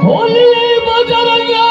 Holi Bajranga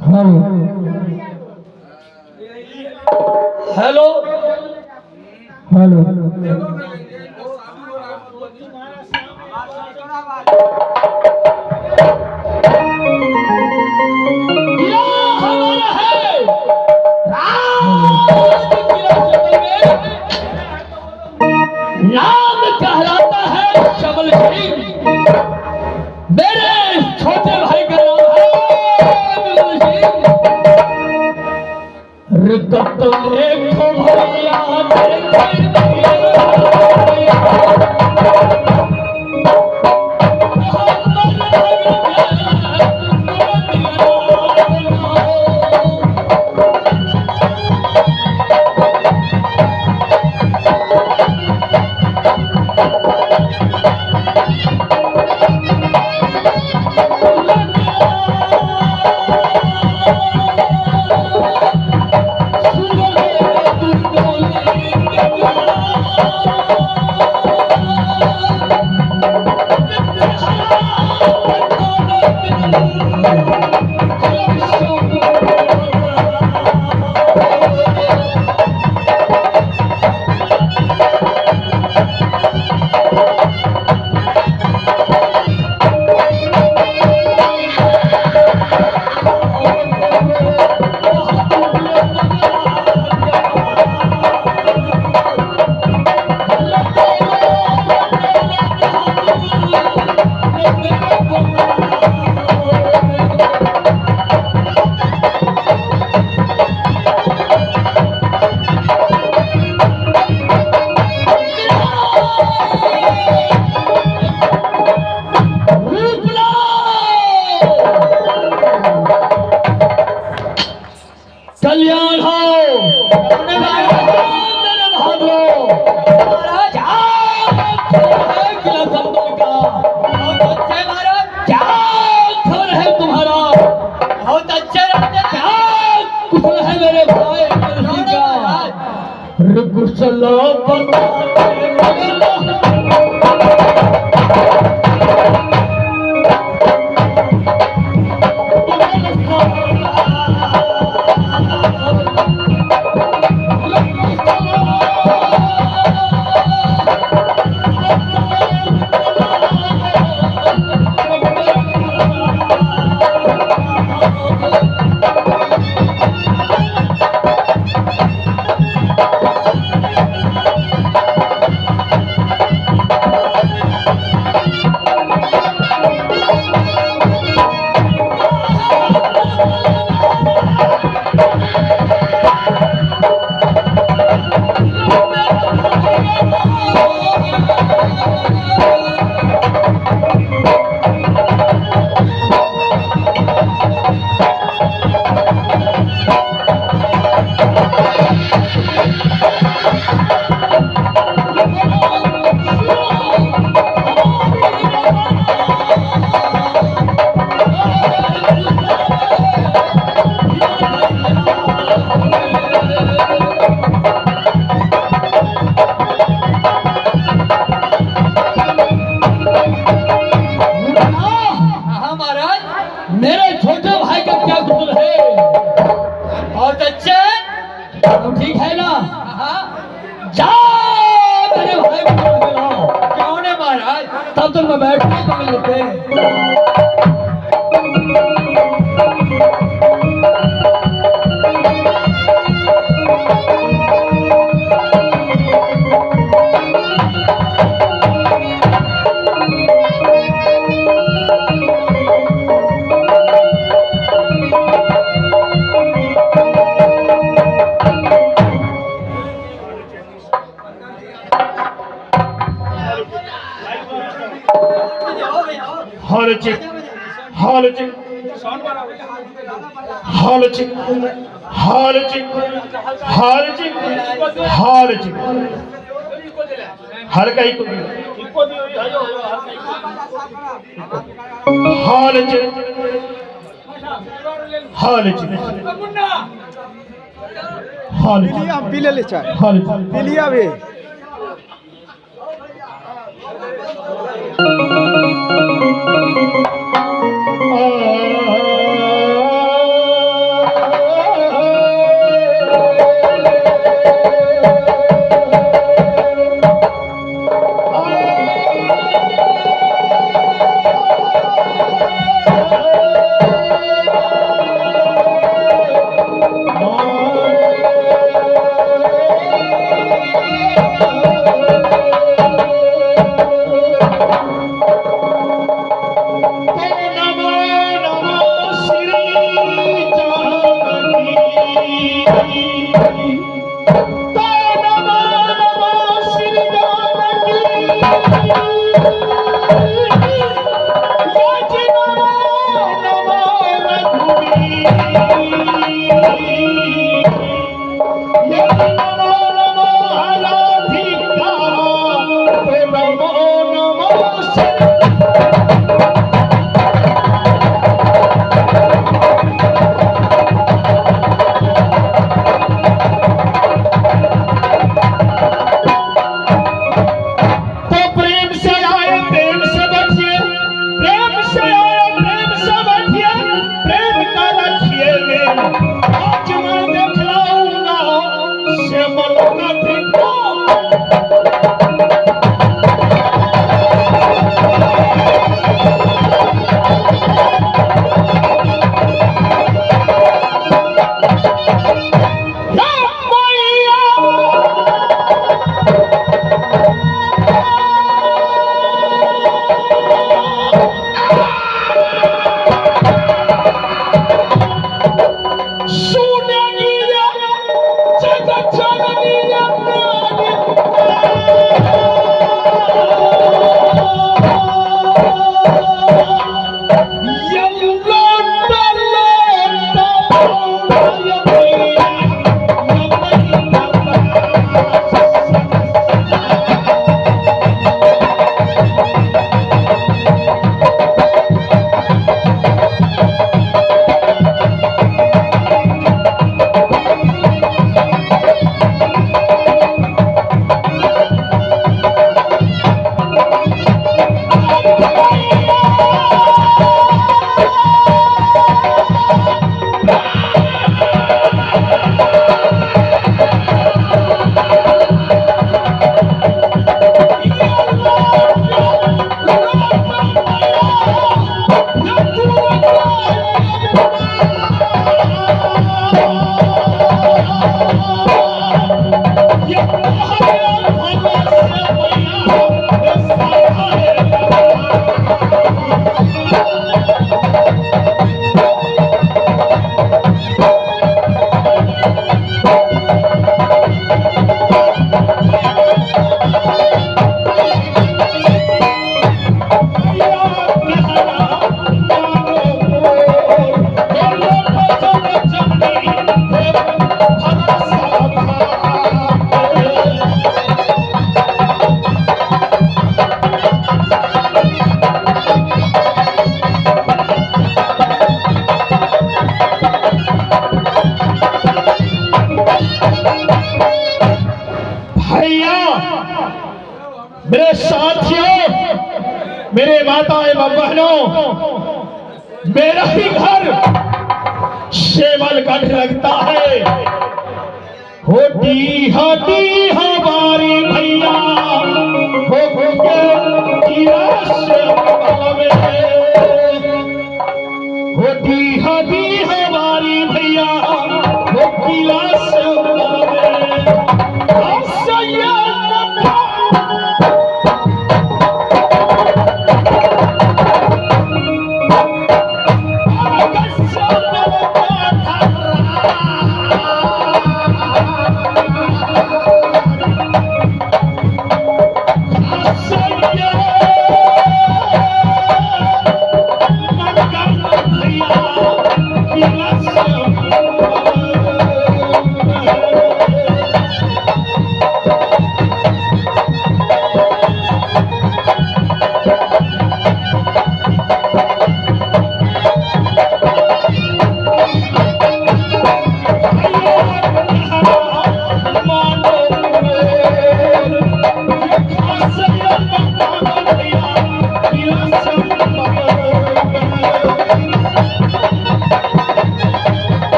hello hello hello नाम कहलाता है शबल सिंह, मेरे छोटे भाई का नाम है बिमल सिंह। देखो भैया कल्याण हो मेरे बहादुरो महाराज किला संतों का बहुत अच्छे महाराज क्या खबर है तुम्हारा बहुत अच्छे रहते क्या कुशल है मेरे भाई का कुशल मेरे छोटे भाई का क्या कुशल है बहुत अच्छे ठीक है ना जाओ मेरे भाई को बुलाओ क्यों ने महाराज तब तक मैं बैठ के मिल लेते हाल चिक हाल चिक हाल चिक हाल चिक हाल चिक हाल चिक हर कहीं को हाल चिक हाल चिक हाल लिया पी ले चाय हाल पी लिया भी प्रेम से आए प्रेम से बचिए प्रेम से आए प्रेम से माता एवं बहनों, मेरा ही घर सेवलगढ़ लगता है। होती हाथी हमारी भैया हो होती हाथी हमारी भैया हो किला से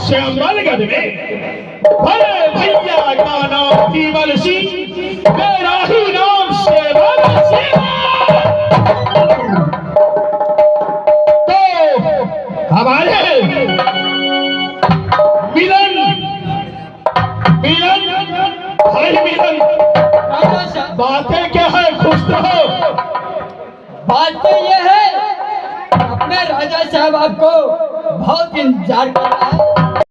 श्यामलगढ़ में बड़े भैया का नाम केवल सिंह, मेरा ही नाम सेवल सिंह। तो हमारे मिलन मिलन भाई मिलन, राजा साहब बातें क्या है? खुश तो हो। बात तो ये है, अपने राजा साहब आपको बहुत इंतजार कर रहा है।